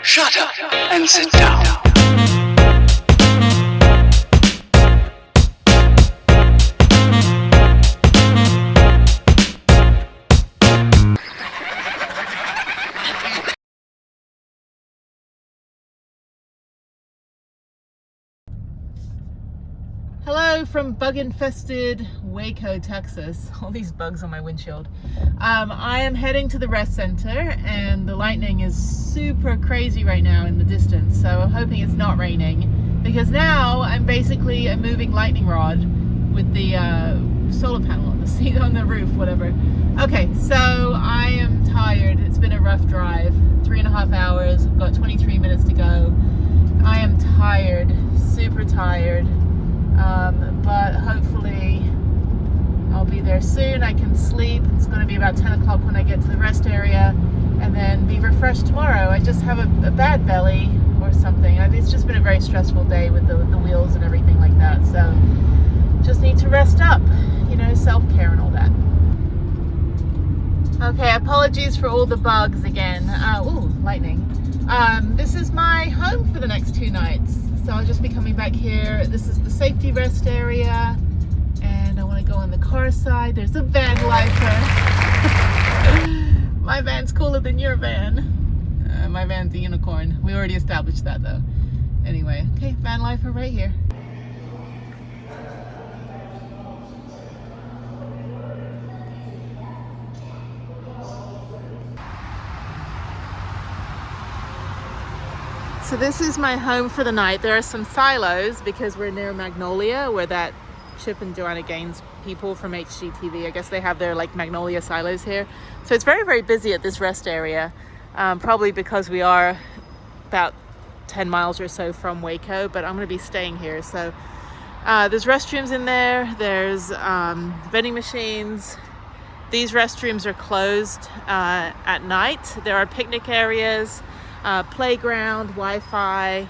Shut up and sit down. Hello from bug-infested Waco, Texas. All these bugs on my windshield. I am heading to the rest center, and the lightning is super crazy right now in the distance, so I'm hoping it's not raining, because now I'm basically a moving lightning rod with the solar panel on the seat, on the roof, whatever. Okay, so I am tired. It's been a rough drive, 3.5 hours. I've got 23 minutes to go. I am tired, super tired. But hopefully I'll be there soon. I can sleep. It's going to be about 10 o'clock when I get to the rest area, and then be refreshed tomorrow. I just have a bad belly or something. It's just been a very stressful day with the wheels and everything like that, so just need to rest up, you know, self-care and all that. Okay, apologies for all the bugs again. Ooh, lightning. This is my home for the next 2 nights. So I'll just be coming back here. This is the safety rest area, and I want to go on the car side. There's a van lifer. My van's cooler than your van. My van's a unicorn. We already established that though. Anyway, okay, van lifer right here. So this is my home for the night. There are some silos because we're near Magnolia, where that Chip and Joanna Gaines people from HGTV, I guess they have their like Magnolia silos here. So it's very, very busy at this rest area, probably because we are about 10 miles or so from Waco, but I'm going to be staying here. So there's restrooms in there. There's vending machines. These restrooms are closed at night. There are picnic areas. Playground, Wi-Fi,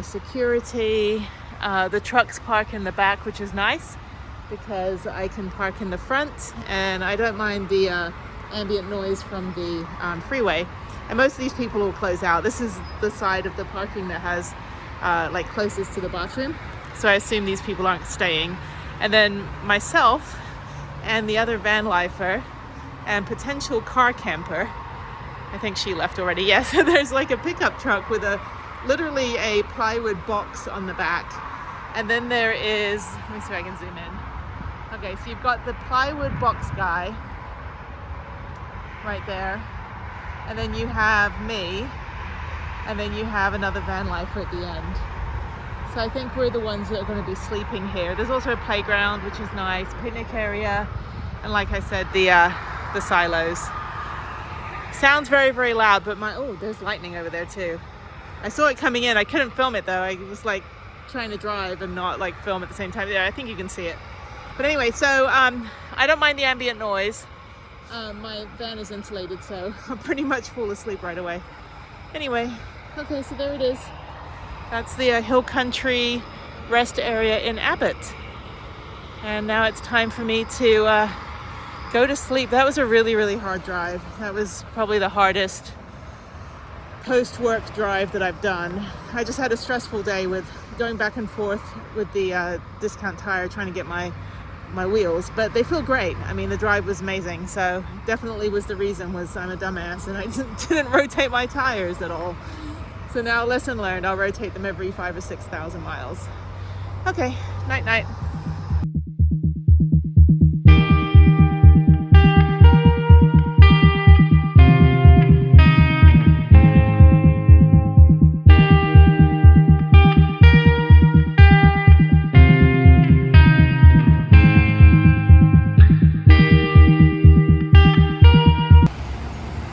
security. The trucks park in the back, which is nice because I can park in the front, and I don't mind the ambient noise from the freeway. And most of these people will close out. This is the side of the parking that has like closest to the bathroom, so I assume these people aren't staying. And then myself and the other van lifer and potential car camper, I think she left already. Yes, there's like a pickup truck with literally a plywood box on the back. And then there is, let me see if I can zoom in. Okay, so you've got the plywood box guy right there. And then you have me. And then you have another van lifer at the end. So I think we're the ones that are going to be sleeping here. There's also a playground, which is nice, picnic area. And like I said, the silos. Sounds very, very loud, but there's lightning over there too. I saw it coming in. I couldn't film it though. I was like trying to drive and not like film at the same time. Yeah, I think you can see it. But anyway, so I don't mind the ambient noise. My van is insulated, so I'll pretty much fall asleep right away. Anyway, okay, so there it is. That's the Hill Country rest area in Abbott. And now it's time for me to go to sleep. That was a really, really hard drive. That was probably the hardest post-work drive that I've done. I just had a stressful day with going back and forth with the discount tire trying to get my wheels, but they feel great. I mean, the drive was amazing, so definitely was the reason was I'm a dumbass and I didn't rotate my tires at all. So now, lesson learned, I'll rotate them every 5,000 or 6,000 miles. Okay, night night.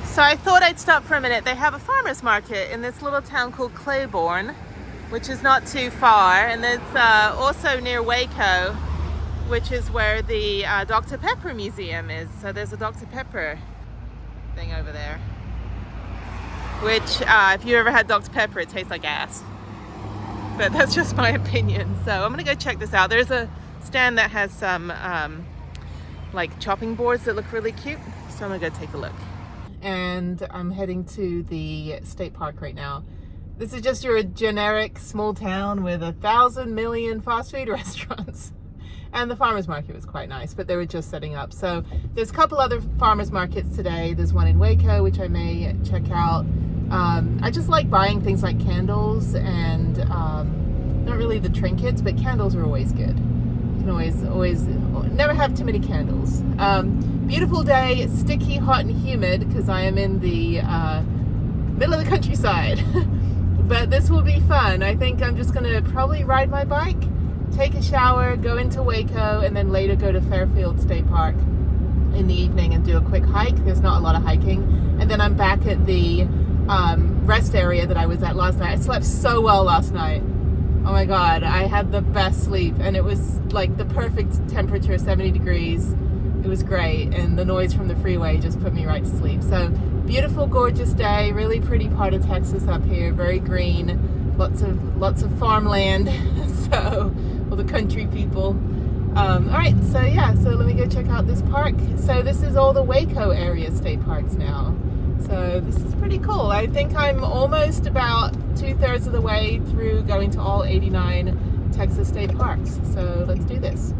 So I thought I'd stop for a minute. They have a farmer's market in this little town called Cleburne, which is not too far. And it's also near Waco, which is where the Dr. Pepper Museum is. So there's a Dr. Pepper thing over there, which if you ever had Dr. Pepper, it tastes like ass. But that's just my opinion. So I'm gonna go check this out. There's a stand that has some like chopping boards that look really cute. So I'm gonna go take a look. and I'm heading to the state park right now. This is just your generic small town with 1,000 million fast food restaurants. And the farmers market was quite nice, but they were just setting up. So there's a couple other farmers markets today. There's one in Waco, which I may check out. I just like buying things like candles and not really the trinkets, but candles are always good. You can always never have too many candles. Beautiful day, sticky, hot, and humid because I am in the middle of the countryside. But this will be fun. I think I'm just gonna probably ride my bike, take a shower, go into Waco, and then later go to Fairfield State Park in the evening and do a quick hike. There's not a lot of hiking. And then I'm back at the rest area that I was at last night. I slept so well last night. Oh my God, I had the best sleep, and it was like the perfect temperature, 70 degrees. It was great, and the noise from the freeway just put me right to sleep. So beautiful, gorgeous day, really pretty part of Texas up here, very green, lots of farmland, so all the country people. All right, so yeah, so let me go check out this park. So this is all the Waco-area state parks now. So this is pretty cool. I think I'm almost about 2/3 of the way through going to all 89 Texas state parks. So let's do this.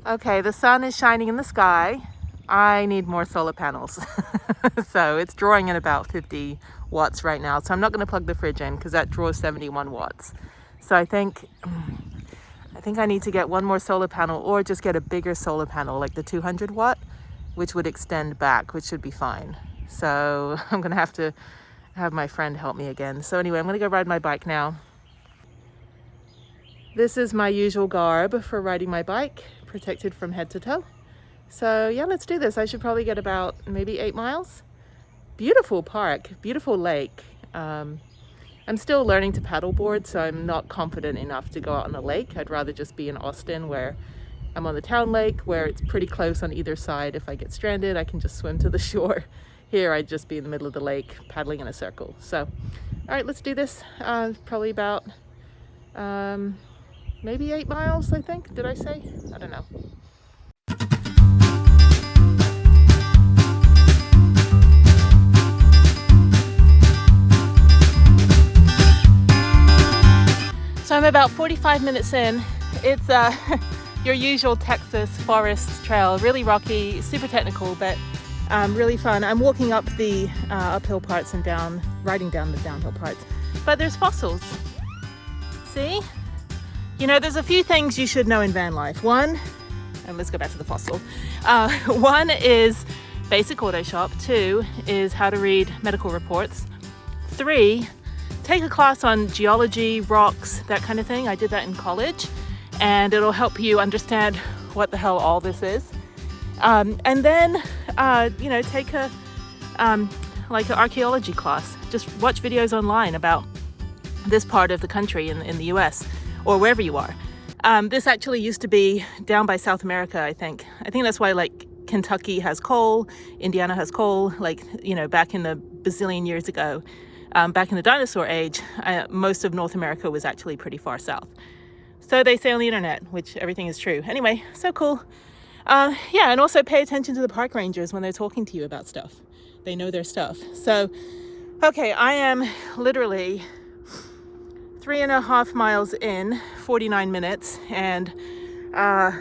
Okay, the sun is shining in the sky. I need more solar panels. So it's drawing in about 50 watts right now. So I'm not going to plug the fridge in because that draws 71 watts. So I think I need to get one more solar panel, or just get a bigger solar panel like the 200 watt, which would extend back, which should be fine. So I'm going to have my friend help me again. So anyway, I'm going to go ride my bike now. This is my usual garb for riding my bike, protected from head to toe. So yeah, let's do this. I should probably get about maybe 8 miles. Beautiful park, beautiful lake. I'm still learning to paddleboard, so I'm not confident enough to go out on a lake. I'd rather just be in Austin, where I'm on the town lake, where it's pretty close on either side. If I get stranded, I can just swim to the shore. Here, I'd just be in the middle of the lake, paddling in a circle. So, all right, let's do this. Probably about maybe 8 miles, I think. Did I say? I don't know. So I'm about 45 minutes in. It's your usual Texas forest trail, really rocky, super technical, but really fun. I'm walking up the uphill parts and riding down the downhill parts. But there's fossils. See? You know, there's a few things you should know in van life. One, and let's go back to the fossil. One is basic auto shop. 2 is how to read medical reports. 3, take a class on geology, rocks, that kind of thing. I did that in college, and it'll help you understand what the hell all this is. And then, you know, take a like an archaeology class. Just watch videos online about this part of the country in the US, or wherever you are. This actually used to be down by South America, I think. I think that's why, like, Kentucky has coal, Indiana has coal, like, you know, back in the bazillion years ago. Back in the dinosaur age, most of North America was actually pretty far south. So they say on the internet, which everything is true. Anyway, so cool. Yeah, and also pay attention to the park rangers when they're talking to you about stuff. They know their stuff. So, okay, I am literally 3.5 miles in, 49 minutes, and I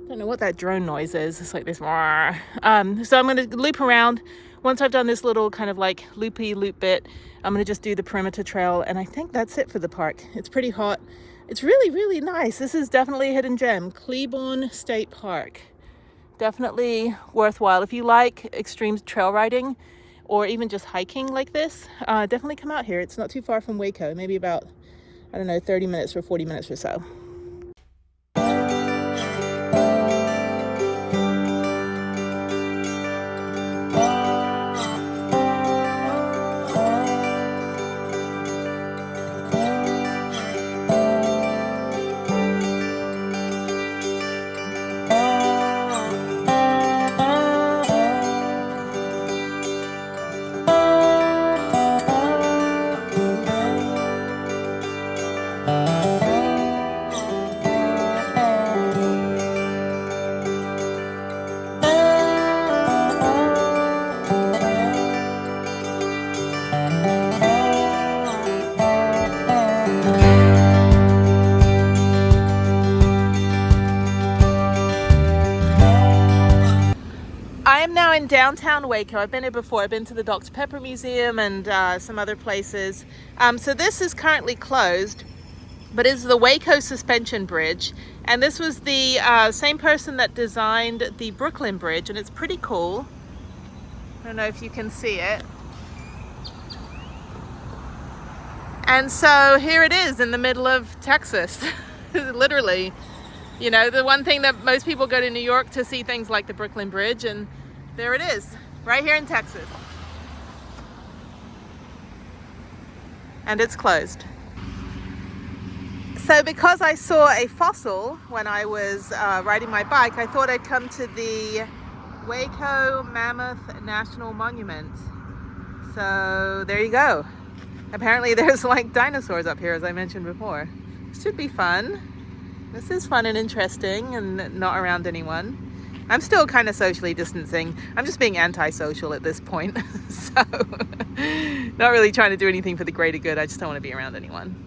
don't know what that drone noise is. It's like this. So I'm going to loop around. Once I've done this little kind of like loop bit, I'm going to just do the perimeter trail, and I think that's it for the park. It's pretty hot. It's really, really nice. This is definitely a hidden gem. Cleburne State Park. Definitely worthwhile. If you like extreme trail riding or even just hiking like this, definitely come out here. It's not too far from Waco, maybe about, I don't know, 30 minutes or 40 minutes or so. am now in downtown Waco. I've been here before. I've been to the Dr. Pepper Museum and some other places. So this is currently closed, but it's the Waco Suspension Bridge. And this was the same person that designed the Brooklyn Bridge, and it's pretty cool. I don't know if you can see it. And so here it is in the middle of Texas, literally. You know, the one thing that most people go to New York to see things like the Brooklyn Bridge, and there it is, right here in Texas. And it's closed. So because I saw a fossil when I was riding my bike, I thought I'd come to the Waco Mammoth National Monument. So there you go. Apparently there's like dinosaurs up here, as I mentioned before. Should be fun. This is fun and interesting and not around anyone. I'm still kind of socially distancing. I'm just being antisocial at this point. So not really trying to do anything for the greater good. I just don't want to be around anyone.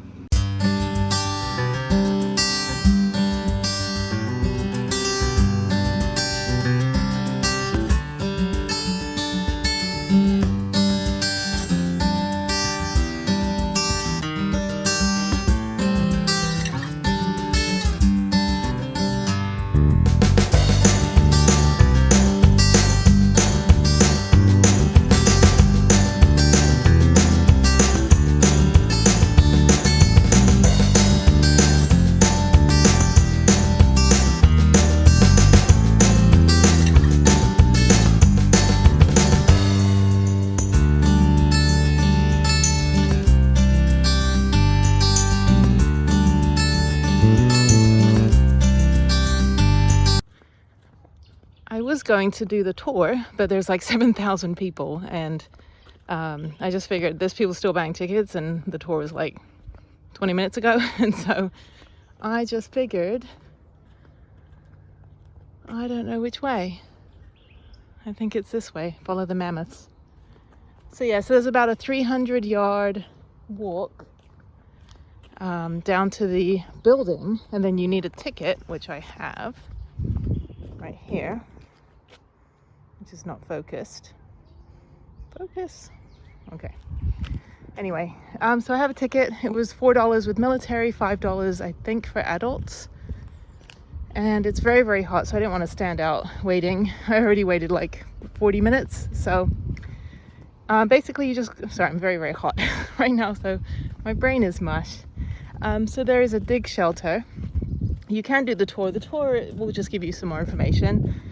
I was going to do the tour, but there's like 7,000 people, and I just figured there's people still buying tickets, and the tour was like 20 minutes ago, and so I just figured, I don't know which way. I think it's this way, follow the mammoths. So yeah, so there's about a 300-yard walk down to the building, and then you need a ticket, which I have right here, which is not focused. Focus? Okay. Anyway, so I have a ticket. It was $4 with military, $5 I think for adults. And it's very, very hot, so I didn't want to stand out waiting. I already waited like 40 minutes. So basically you just, sorry, I'm very, very hot right now, so my brain is mush. So there is a dig shelter. You can do the tour. The tour will just give you some more information.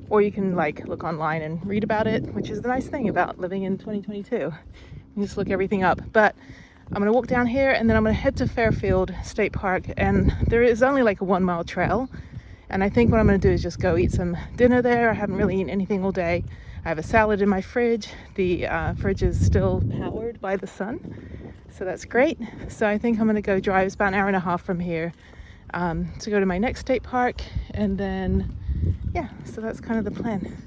Or you can like look online and read about it, which is the nice thing about living in 2022. You just look everything up. But I'm gonna walk down here, and then I'm gonna head to Fairfield State Park, and there is only like a 1-mile trail. And I think what I'm gonna do is just go eat some dinner there. I haven't really eaten anything all day. I have a salad in my fridge. The fridge is still powered by the sun, so that's great. So I think I'm gonna go drive, it's about an hour and a half from here, to go to my next state park, and then yeah, so that's kind of the plan.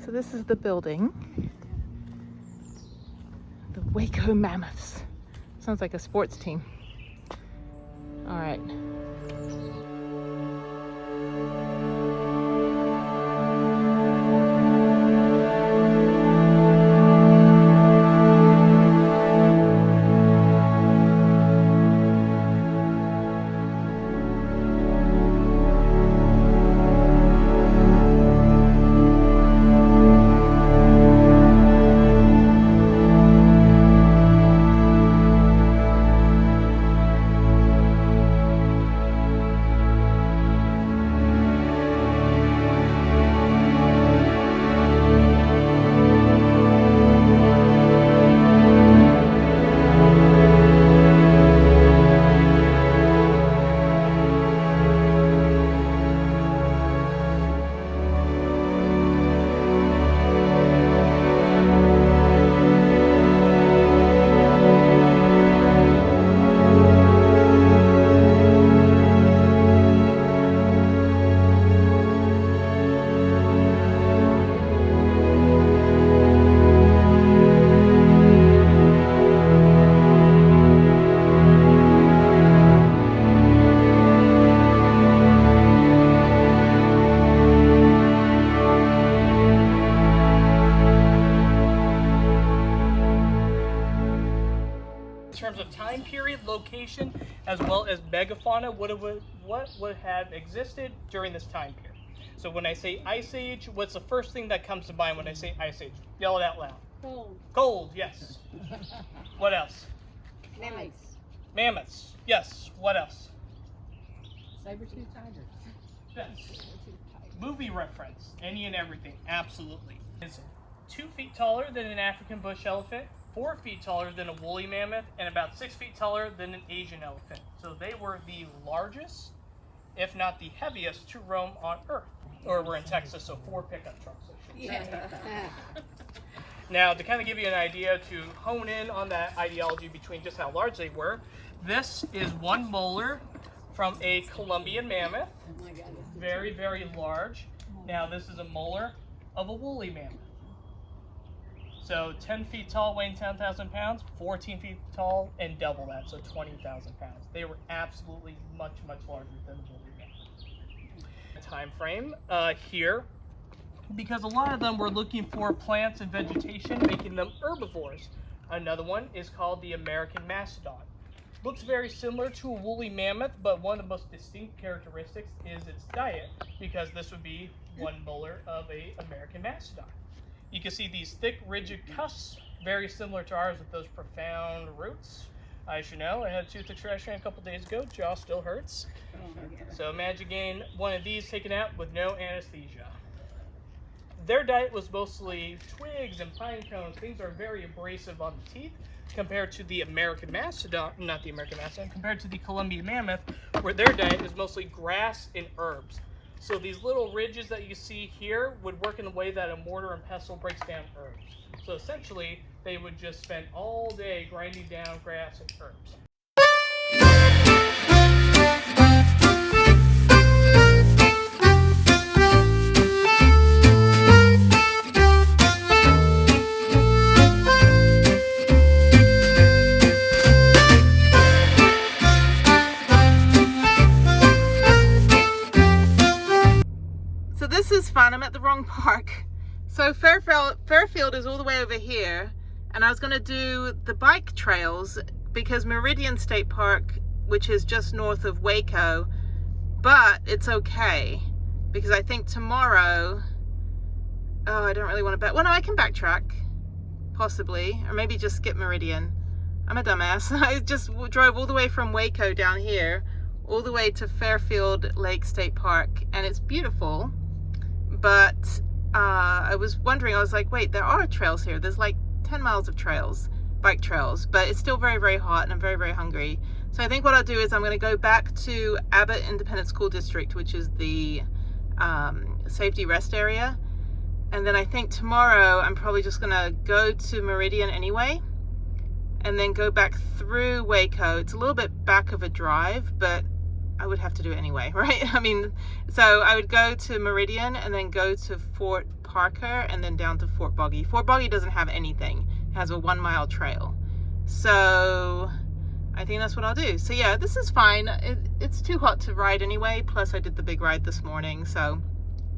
So this is the building, the Waco Mammoths. Sounds like a sports team. All right. terms of time period, location, as well as megafauna, what would have existed during this time period. So when I say Ice Age, what's the first thing that comes to mind when I say Ice Age? Yell it out loud. Cold. Cold, yes. What else? Mammoths. Mammoths, yes. What else? Saber-toothed tigers. Yes. Movie reference, any and everything, absolutely. It's 2 feet taller than an African bush elephant, 4 feet taller than a woolly mammoth, and about 6 feet taller than an Asian elephant. So they were the largest, if not the heaviest, to roam on Earth. Or we're in Texas, so 4 pickup trucks. Now, to kind of give you an idea, to hone in on that ideology between just how large they were, this is 1 molar from a Colombian mammoth. Oh my God. Very, very large. Now, this is a molar of a woolly mammoth. So 10 feet tall, weighing 10,000 pounds, 14 feet tall, and double that, so 20,000 pounds. They were absolutely much, much larger than the woolly mammoth. Time frame here, because a lot of them were looking for plants and vegetation, making them herbivores. Another one is called the American mastodon. Looks very similar to a woolly mammoth, but one of the most distinct characteristics is its diet, because this would be 1 molar of a American mastodon. You can see these thick, rigid cusps, very similar to ours with those profound roots. I should know, I had a tooth extraction a couple days ago, jaw still hurts. So imagine getting one of these taken out with no anesthesia. Their diet was mostly twigs and pine cones. Things are very abrasive on the teeth compared to the American mastodon, not the American mastodon, compared to the Colombian mammoth, where their diet is mostly grass and herbs. So these little ridges that you see here would work in the way that a mortar and pestle breaks down herbs. So essentially, they would just spend all day grinding down grass and herbs. So this is fun. I'm at the wrong park. So Fairfield is all the way over here, and I was going to do the bike trails because Meridian State Park, which is just north of Waco, but it's okay because I think tomorrow, I don't really want to well, no, I can backtrack possibly, or maybe just skip Meridian. I'm a dumbass. I just drove all the way from Waco down here all the way to Fairfield Lake State Park, and it's beautiful. But I was wondering, I was like, wait, there are trails here. There's like 10 miles of trails, bike trails, but it's still very, very hot and I'm very, very hungry. So I think what I'll do is I'm going to go back to Abbott Independent School District, which is the safety rest area. And then I think tomorrow I'm probably just going to go to Meridian anyway, and then go back through Waco. It's a little bit back of a drive, but I would have to do it anyway, right? I mean, so I would go to Meridian and then go to Fort Parker and then down to Fort Boggy. Fort Boggy doesn't have anything. It has a 1 mile trail. So I think that's what I'll do. So yeah, this is fine. It's too hot to ride anyway. Plus I did the big ride this morning. So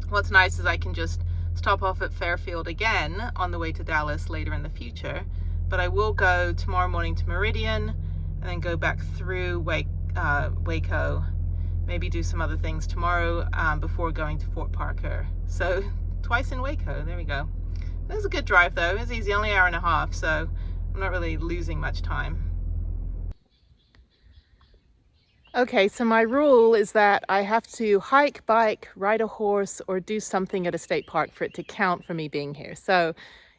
what's nice is I can just stop off at Fairfield again on the way to Dallas later in the future. But I will go tomorrow morning to Meridian and then go back through Waco, maybe do some other things tomorrow before going to Fort Parker. So twice in Waco, there we go. It was a good drive though. It was easy, only an hour and a half, so I'm not really losing much time. Okay, so my rule is that I have to hike, bike, ride a horse, or do something at a state park for it to count for me being here. So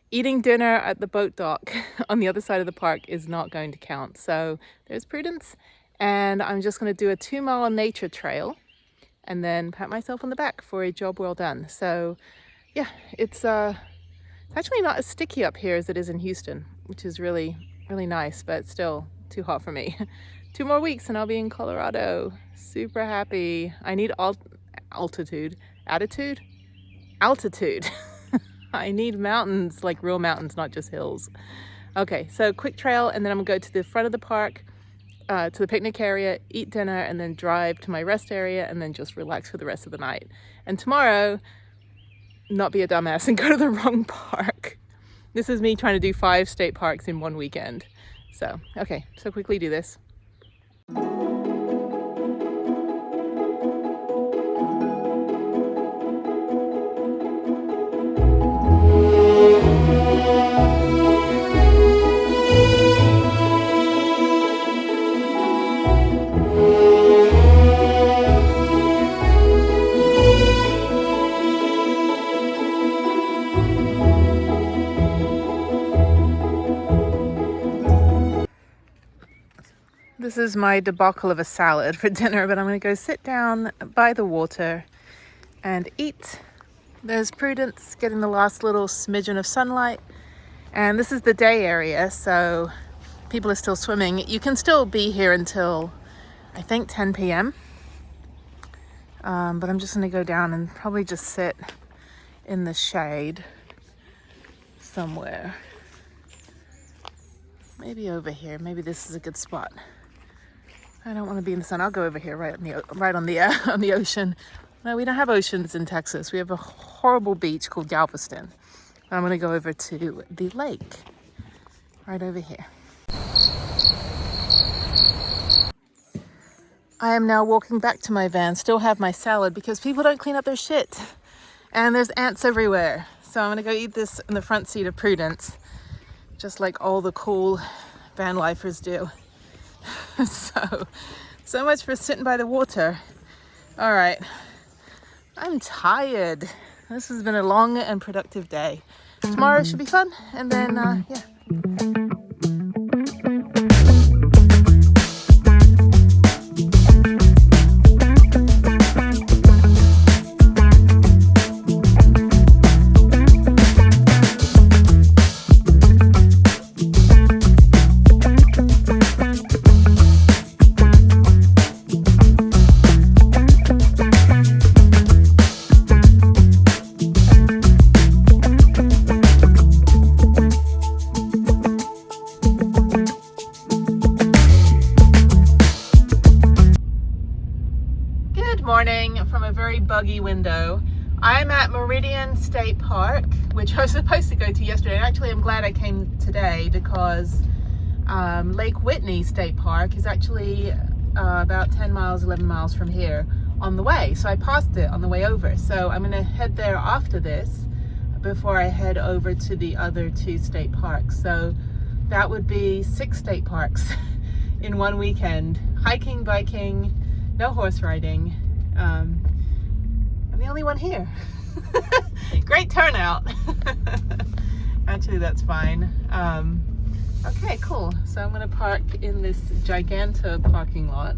eating dinner at the boat dock on the other side of the park is not going to count. So there's prudence. And I'm just going to do a 2 mile nature trail and then pat myself on the back for a job well done. So yeah, it's actually not as sticky up here as it is in Houston, which is really, really nice, but still too hot for me. 2 more weeks and I'll be in Colorado. Super happy. I need altitude. I need mountains, like real mountains, not just hills. Okay, so quick trail, and then I'm gonna go to the front of the park, to the picnic area, eat dinner, and then drive to my rest area, and then just relax for the rest of the night. And tomorrow, not be a dumbass and go to the wrong park. This is me trying to do 5 state parks in one weekend. So, okay, so quickly do this. This is my debacle of a salad for dinner, but I'm going to go sit down by the water and eat. There's Prudence getting the last little smidgen of sunlight. And this is the day area, so people are still swimming. You can still be here until, I think, 10 p.m. But I'm just going to go down and probably just sit in the shade somewhere. Maybe over here. Maybe this is a good spot. I don't want to be in the sun. I'll go over here, right on the ocean. No, we don't have oceans in Texas. We have a horrible beach called Galveston. I'm going to go over to the lake, right over here. I am now walking back to my van. Still have my salad because people don't clean up their shit, and there's ants everywhere. So I'm going to go eat this in the front seat of Prudence, just like all the cool van lifers do. So much for sitting by the water. All right, I'm tired. This has been a long and productive day. Tomorrow should be fun, and then yeah. From a very buggy window. I'm at Meridian State Park, which I was supposed to go to yesterday. And actually, I'm glad I came today because Lake Whitney State Park is actually about 10 miles, 11 miles from here on the way. So I passed it on the way over. So I'm going to head there after this before I head over to the other 2 state parks. So that would be 6 state parks in one weekend. Hiking, biking, no horse riding. I'm the only one here. Great turnout. Actually, that's fine. Okay, cool. So I'm going to park in this gigantic parking lot.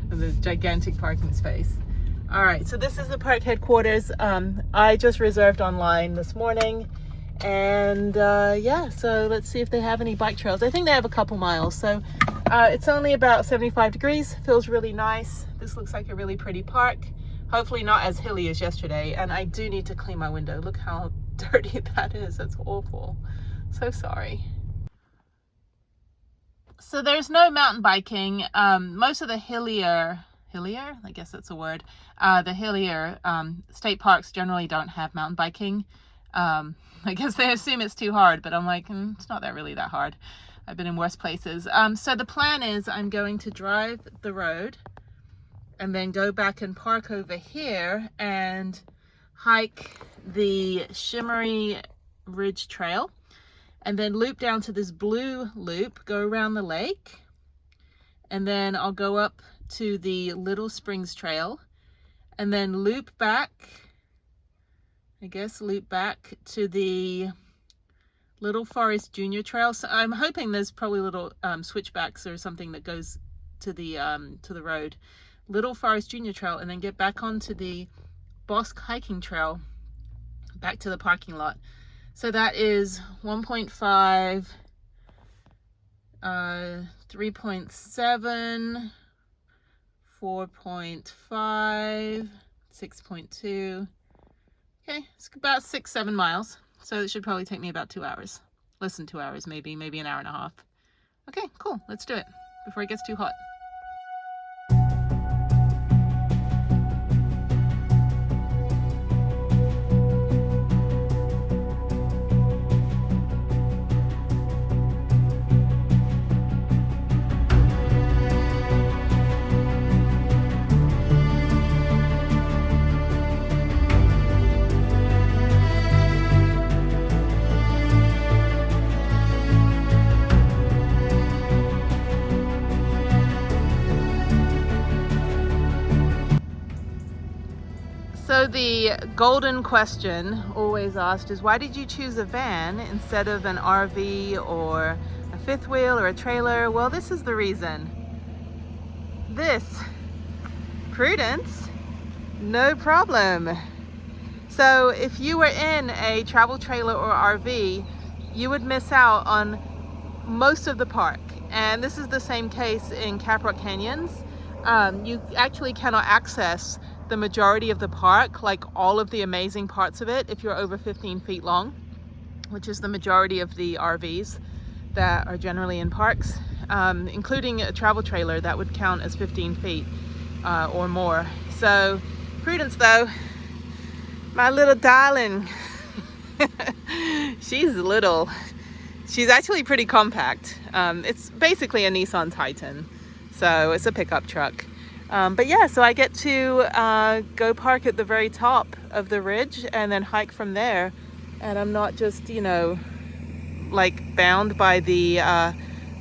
The gigantic parking space. All right, so this is the park headquarters. I just reserved online this morning. And yeah, so let's see if they have any bike trails. I think they have a couple miles. So it's only about 75 degrees. Feels really nice. This looks like a really pretty park. Hopefully not as hilly as yesterday. And I do need to clean my window. Look how dirty that is. That's awful. So sorry. So there's no mountain biking. Most of the hillier, I guess that's a word. The hillier state parks generally don't have mountain biking. I guess they assume it's too hard, but I'm like, it's not really that hard. I've been in worse places. So the plan is I'm going to drive the road and then go back and park over here and hike the Shimmery Ridge Trail and then loop down to this blue loop, go around the lake, and then I'll go up to the Little Springs Trail and then loop back, loop back to the Little Forest Junior Trail. So I'm hoping there's probably little switchbacks or something that goes to the road. Little Forest Junior Trail, and then get back onto the Bosque Hiking Trail back to the parking lot. So that is 1.5, 3.7, 4.5, 6.2. Okay, it's about 6-7 miles. So it should probably take me about 2 hours. Less than 2 hours, maybe an hour and a half. Okay, cool. Let's do it before it gets too hot. The golden question always asked is, why did you choose a van instead of an RV or a fifth wheel or a trailer? Well, this is the reason. This, Prudence, no problem. So if you were in a travel trailer or RV, you would miss out on most of the park. And this is the same case in Caprock Canyons. You actually cannot access the majority of the park, like all of the amazing parts of it, if you're over 15 feet long, which is the majority of the RVs that are generally in parks, including a travel trailer that would count as 15 feet or more. So Prudence though, my little darling, she's little. She's actually pretty compact. It's basically a Nissan Titan, so it's a pickup truck. But yeah, so I get to go park at the very top of the ridge and then hike from there. And I'm not just, you know, like bound by the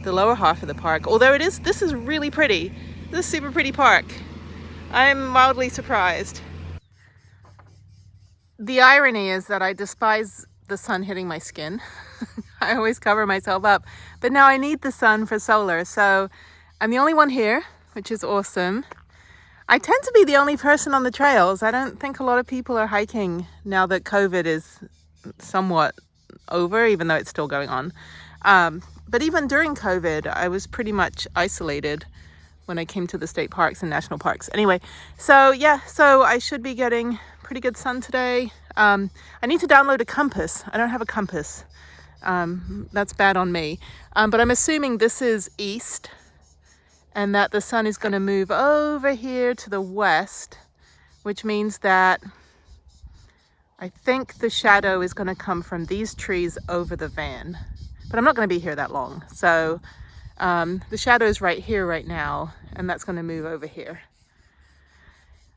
lower half of the park. Although this is really pretty. This is a super pretty park. I'm mildly surprised. The irony is that I despise the sun hitting my skin. I always cover myself up. But now I need the sun for solar. So I'm the only one here, which is awesome. I tend to be the only person on the trails. I don't think a lot of people are hiking now that COVID is somewhat over, even though it's still going on. But even during COVID, I was pretty much isolated when I came to the state parks and national parks. Anyway, so yeah, so I should be getting pretty good sun today. I need to download a compass. I don't have a compass. That's bad on me. But I'm assuming this is east and that the sun is going to move over here to the west, which means that I think the shadow is going to come from these trees over the van. But I'm not going to be here that long. So the shadow is right here right now, and that's going to move over here.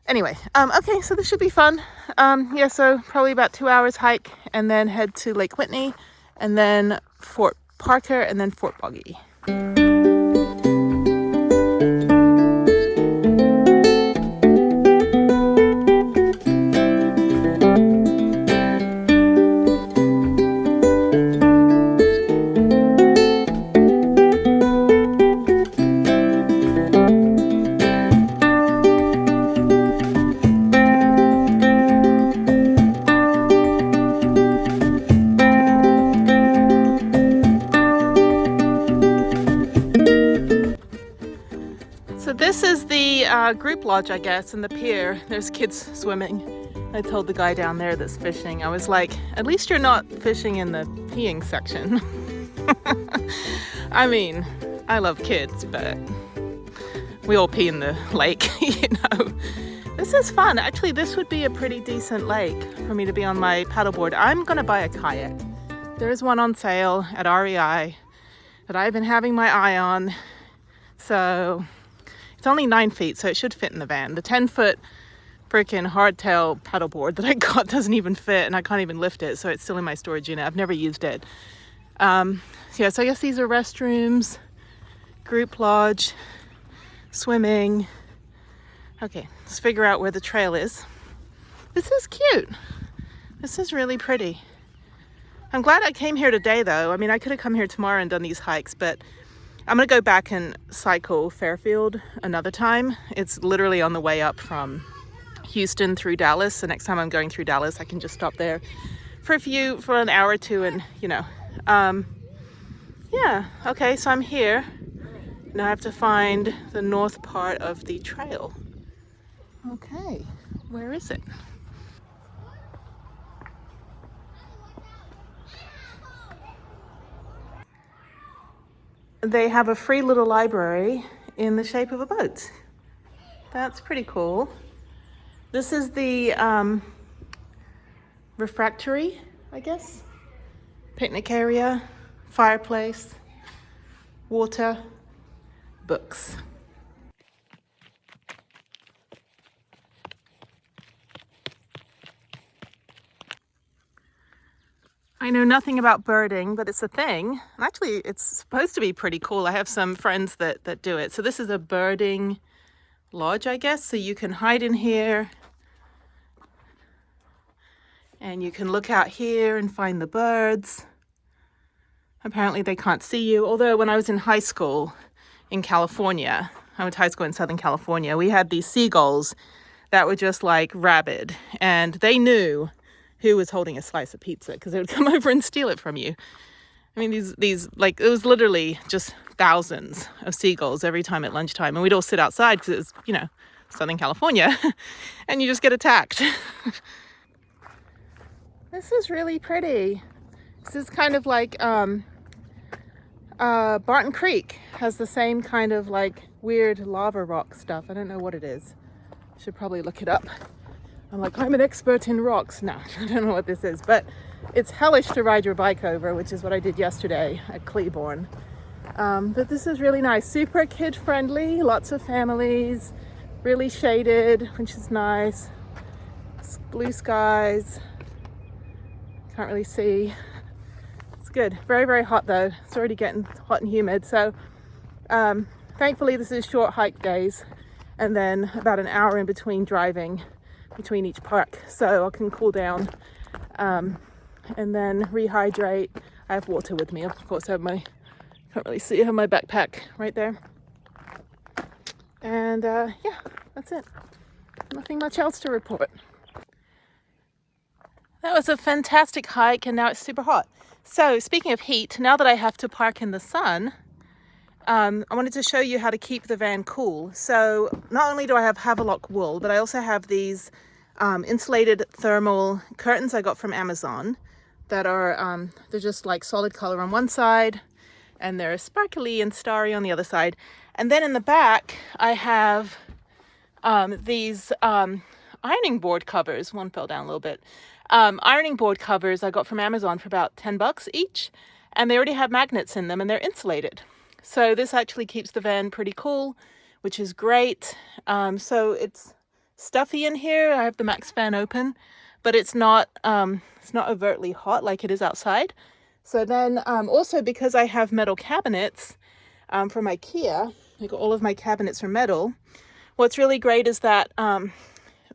Anyway, okay, so this should be fun. Yeah, so probably about 2 hours hike and then head to Lake Whitney and then Fort Parker and then Fort Boggy. This is the group lodge, I guess, and the pier. There's kids swimming. I told the guy down there that's fishing, I was like, at least you're not fishing in the peeing section. I mean, I love kids, but we all pee in the lake, you know. This is fun. Actually, this would be a pretty decent lake for me to be on my paddleboard. I'm gonna buy a kayak. There is one on sale at REI that I've been having my eye on. So it's only 9 feet, so it should fit in the van. The 10-foot freaking hardtail paddleboard that I got doesn't even fit, and I can't even lift it, so it's still in my storage unit. I've never used it. Yeah, so I guess these are restrooms, group lodge, swimming. Okay, let's figure out where the trail is. This is cute. This is really pretty. I'm glad I came here today, though. I mean, I could have come here tomorrow and done these hikes, but I'm gonna go back and cycle Fairfield another time. It's literally on the way up from Houston through Dallas. The next time I'm going through Dallas, I can just stop there for an hour or two, and you know, yeah. Okay, so I'm here. Now I have to find the north part of the trail. Okay, where is it? They have a free little library in the shape of a boat. That's pretty cool. This is the refectory, I guess. Picnic area, fireplace, water, books. I know nothing about birding, but it's a thing. And actually, it's supposed to be pretty cool. I have some friends that do it. So this is a birding lodge, I guess. So you can hide in here And you can look out here and find the birds. Apparently they can't see you, although when I was in high school in California, I went to high school in Southern California, we had these seagulls that were just like rabid, and they knew who was holding a slice of pizza because they would come over and steal it from you. I mean, these like, it was literally just thousands of seagulls every time at lunchtime, and we'd all sit outside because it was, you know, Southern California, and you just get attacked. This is really pretty. This is kind of like Barton Creek has the same kind of like weird lava rock stuff. I don't know what it is. Should probably look it up. I'm like, I'm an expert in rocks. No, I don't know what this is, but it's hellish to ride your bike over, which is what I did yesterday at Cleburne. But this is really nice, super kid friendly, lots of families, really shaded, which is nice. Blue skies. Can't really see. It's good. Very, very hot though. It's already getting hot and humid. So thankfully this is short hike days, and then about an hour in between driving between each park, so I can cool down and then rehydrate. I have water with me, of course. I have my, can't really see, I have my backpack right there. And yeah, that's it. Nothing much else to report. That was a fantastic hike, and now it's super hot. So speaking of heat, now that I have to park in the sun, I wanted to show you how to keep the van cool. So not only do I have Havelock wool, but I also have these insulated thermal curtains I got from Amazon that are, they're just like solid color on one side, and they're sparkly and starry on the other side. And then in the back, I have these ironing board covers. One fell down a little bit. Ironing board covers I got from Amazon for about $10 each, and they already have magnets in them and they're insulated. So this actually keeps the van pretty cool, which is great. So it's stuffy in here. I have the max fan open, but it's not overtly hot like it is outside. So then also because I have metal cabinets from IKEA, I got all of my cabinets are metal. What's really great is that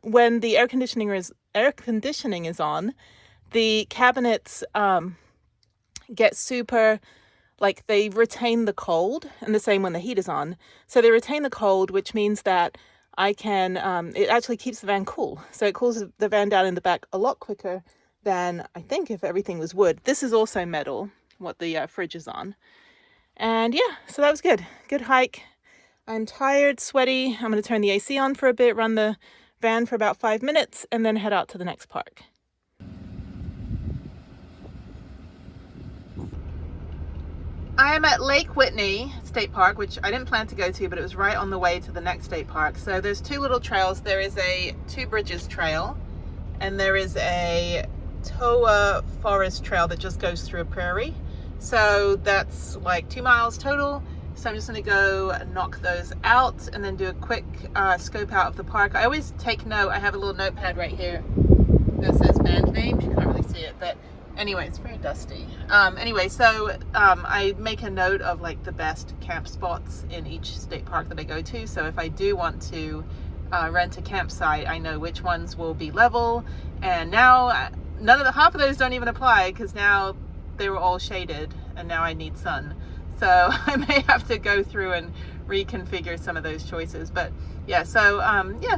when the air conditioning is on, the cabinets get super, like they retain the cold, and the same when the heat is on. So they retain the cold, which means that I can, it actually keeps the van cool. So it cools the van down in the back a lot quicker than I think if everything was wood. This is also metal, what the fridge is on. And yeah, so that was good. Good hike. I'm tired, sweaty. I'm going to turn the AC on for a bit, run the van for about 5 minutes, and then head out to the next park. I am at Lake Whitney State Park, which I didn't plan to go to, but it was right on the way to the next state park. So there's two little trails. There is a Two Bridges trail, and there is a Toa Forest trail that just goes through a prairie. So that's like 2 miles total. So I'm just going to go knock those out and then do a quick scope out of the park. I always take note. I have a little notepad right here that says band names. You can't really see it, but anyway, it's very dusty. Anyway, so I make a note of like the best camp spots in each state park that I go to. So if I do want to rent a campsite, I know which ones will be level. And now half of those don't even apply because now they were all shaded and now I need sun. So I may have to go through and reconfigure some of those choices. But yeah, so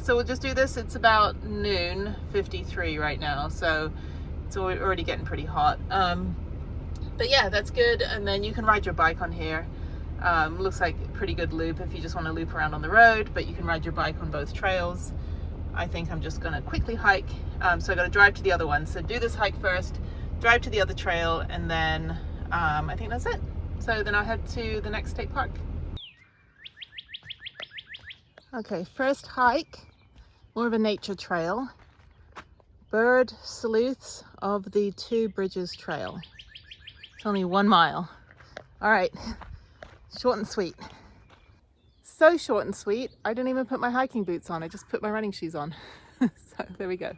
so we'll just do this. It's about noon 53 right now, so it's already getting pretty hot. But yeah, that's good. And then you can ride your bike on here. Looks like a pretty good loop if you just want to loop around on the road, but you can ride your bike on both trails. I think I'm just gonna quickly hike. So I gotta drive to the other one. So do this hike first, drive to the other trail, and then I think that's it. So then I'll head to the next state park. Okay, first hike, more of a nature trail. Bird Sleuths of the Two Bridges Trail. It's only 1 mile. All right, short and sweet. So short and sweet, I didn't even put my hiking boots on. I just put my running shoes on. So there we go.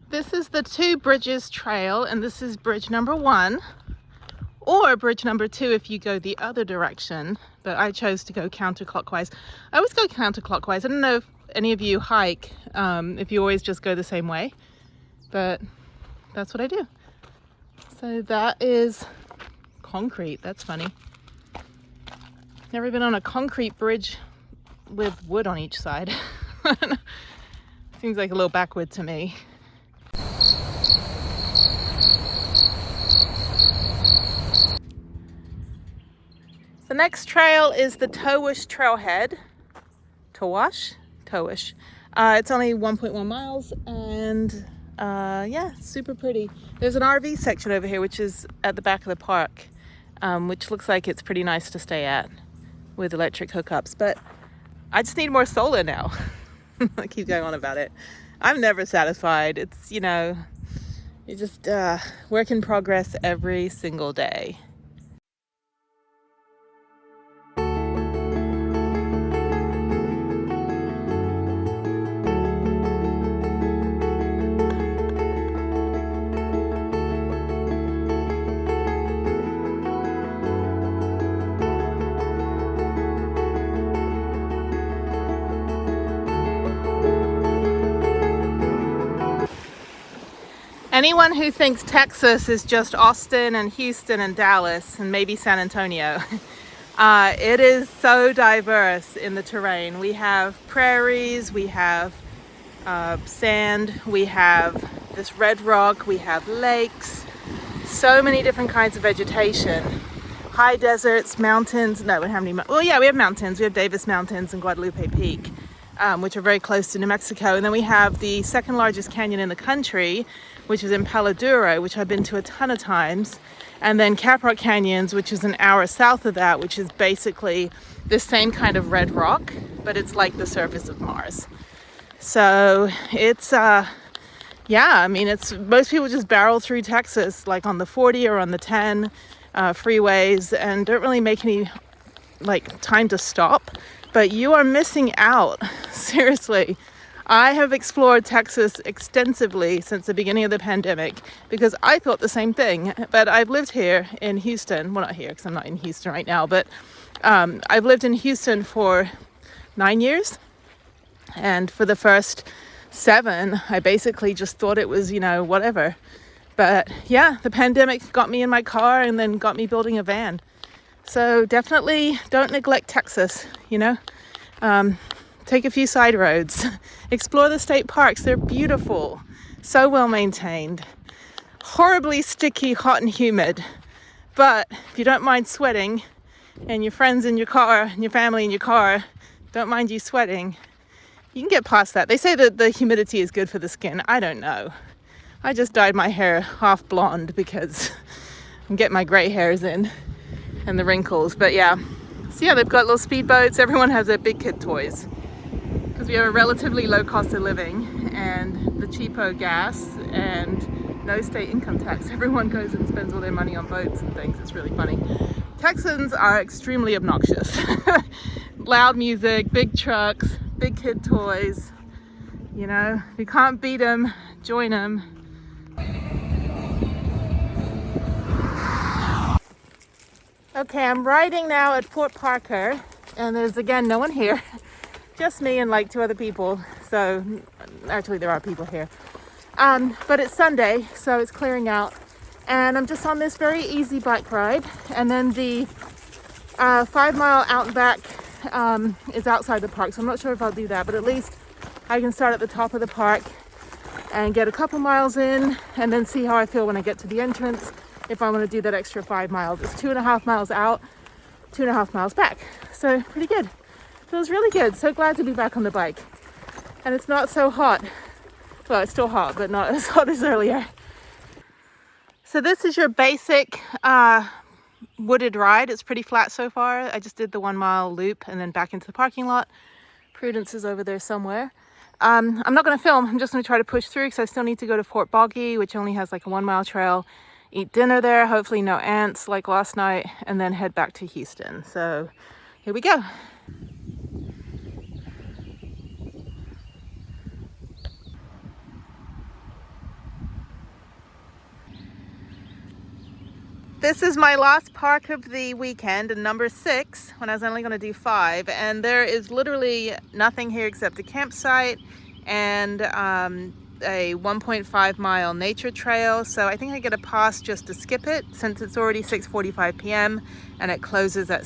This is the Two Bridges Trail, and this is bridge number 1, or bridge number 2 if you go the other direction but I chose to go counterclockwise. I always go counterclockwise. I don't know if any of you hike, if you always just go the same way, but that's what I do. So that is concrete. That's funny. Never been on a concrete bridge with wood on each side. Seems like a little backward to me. The next trail is the Towish Trailhead. Towash? Towish. It's only 1.1 miles and yeah, super pretty. There's an RV section over here which is at the back of the park, which looks like it's pretty nice to stay at with electric hookups, but I just need more solar now. I keep going on about it. I'm never satisfied. It's, you know, you just work in progress every single day. Anyone who thinks Texas is just Austin and Houston and Dallas and maybe San Antonio, it is so diverse in the terrain. We have prairies, we have sand, we have this red rock, we have lakes, so many different kinds of vegetation. High deserts, mountains, no, we don't have any, well yeah, we have mountains. We have Davis Mountains and Guadalupe Peak, which are very close to New Mexico. And then we have the second largest canyon in the country, which is in Palo Duro, which I've been to a ton of times. And then Caprock Canyons, which is an hour south of that, which is basically the same kind of red rock, but it's like the surface of Mars. So it's, yeah, I mean, it's, most people just barrel through Texas, like on the 40 or on the 10 freeways, and don't really make any, like, time to stop. But you are missing out, seriously. I have explored Texas extensively since the beginning of the pandemic because I thought the same thing. But I've lived here in Houston. Well, not here because I'm not in Houston right now. But I've lived in Houston for 9 years. And for the first 7, I basically just thought it was, you know, whatever. But yeah, the pandemic got me in my car and then got me building a van. So definitely don't neglect Texas, you know. Take a few side roads, explore the state parks. They're beautiful, so well maintained, horribly sticky, hot and humid. But if you don't mind sweating and your friends in your car and your family in your car don't mind you sweating, you can get past that. They say that the humidity is good for the skin. I don't know. I just dyed my hair half blonde because I'm getting my gray hairs in and the wrinkles. But yeah, so yeah, they've got little speedboats. Everyone has their big kid toys. Because we have a relatively low cost of living and the cheapo gas and no state income tax. Everyone goes and spends all their money on boats and things. It's really funny. Texans are extremely obnoxious. Loud music, big trucks, big kid toys. You know, if you can't beat them, join them. Okay, I'm riding now at Fort Parker and there's again no one here. Just me and like 2 other people. So actually there are people here. But it's Sunday, so it's clearing out. And I'm just on this very easy bike ride. And then the 5 mile out and back is outside the park. So I'm not sure if I'll do that, but at least I can start at the top of the park and get a couple miles in and then see how I feel when I get to the entrance. If I want to do that extra 5 miles. It's 2.5 miles out, 2.5 miles back. So pretty good. Feels really good. So glad to be back on the bike. And it's not so hot. Well, it's still hot, but not as hot as earlier. So this is your basic wooded ride. It's pretty flat so far. I just did the 1 mile loop and then back into the parking lot. Prudence is over there somewhere. I'm not going to film. I'm just going to try to push through because I still need to go to Fort Boggy, which only has like a 1 mile trail. Eat dinner there, hopefully no ants like last night, and then head back to Houston. So here we go. This is my last park of the weekend and number 6 when I was only going to do 5, and there is literally nothing here except a campsite and a 1.5 mile nature trail. So I think I get a pass just to skip it since it's already 6:45 p.m. and it closes at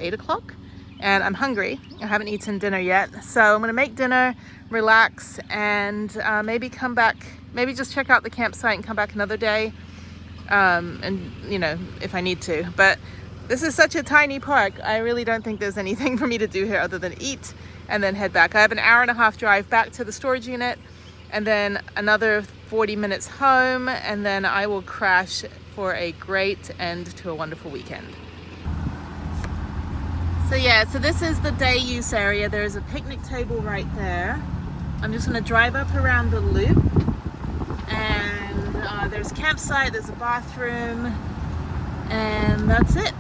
8 o'clock. And I'm hungry. I haven't eaten dinner yet. So I'm gonna make dinner, relax, and maybe come back, maybe just check out the campsite and come back another day. And you know, if I need to. But this is such a tiny park. I really don't think there's anything for me to do here other than eat and then head back. I have an hour-and-a-half drive back to the storage unit and then another 40 minutes home, and then I will crash for a great end to a wonderful weekend. So yeah, so this is the day use area. There's a picnic table right there. I'm just gonna drive up around the loop, and there's a campsite, there's a bathroom, and that's it.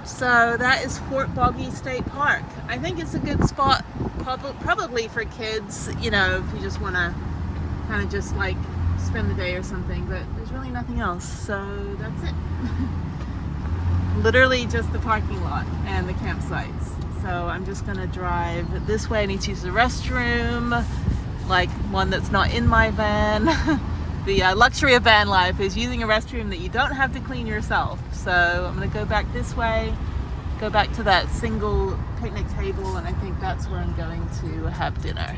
So that is Fort Boggy State Park. I think it's a good spot, probably for kids, you know, if you just wanna kind of just like spend the day or something, but there's really nothing else. So that's it. Literally just the parking lot and the campsites. So I'm just gonna drive this way. I need to use the restroom, like one that's not in my van. The luxury of van life is using a restroom that you don't have to clean yourself. So I'm gonna go back this way, go back to that single picnic table, and I think that's where I'm going to have dinner.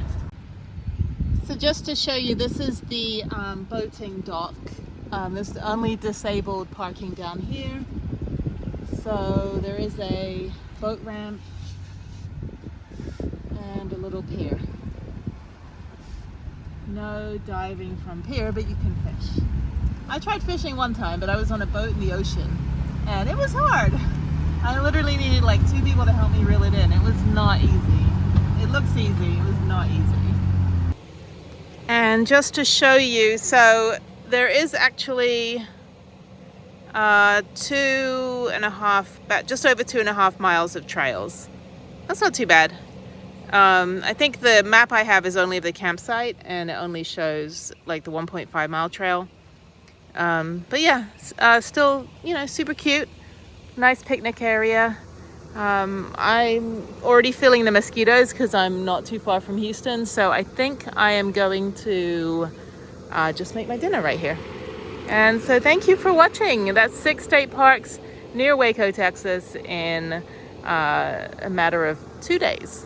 So just to show you, this is the boating dock. There's only disabled parking down here. So there is a boat ramp and a little pier. No diving from pier, but you can fish. I tried fishing one time, but I was on a boat in the ocean and it was hard. I literally needed like 2 people to help me reel it in. It was not easy. It looks easy, it was not easy. And just to show you, so there is actually just over 2.5 miles of trails. That's not too bad. I think the map I have is only of the campsite, and it only shows like the 1.5 mile trail. But yeah, still, you know, super cute. Nice picnic area. I'm already feeling the mosquitoes because I'm not too far from Houston, so I think I am going to just make my dinner right here. And so thank you for watching. That's 6 state parks near Waco, Texas in a matter of 2 days.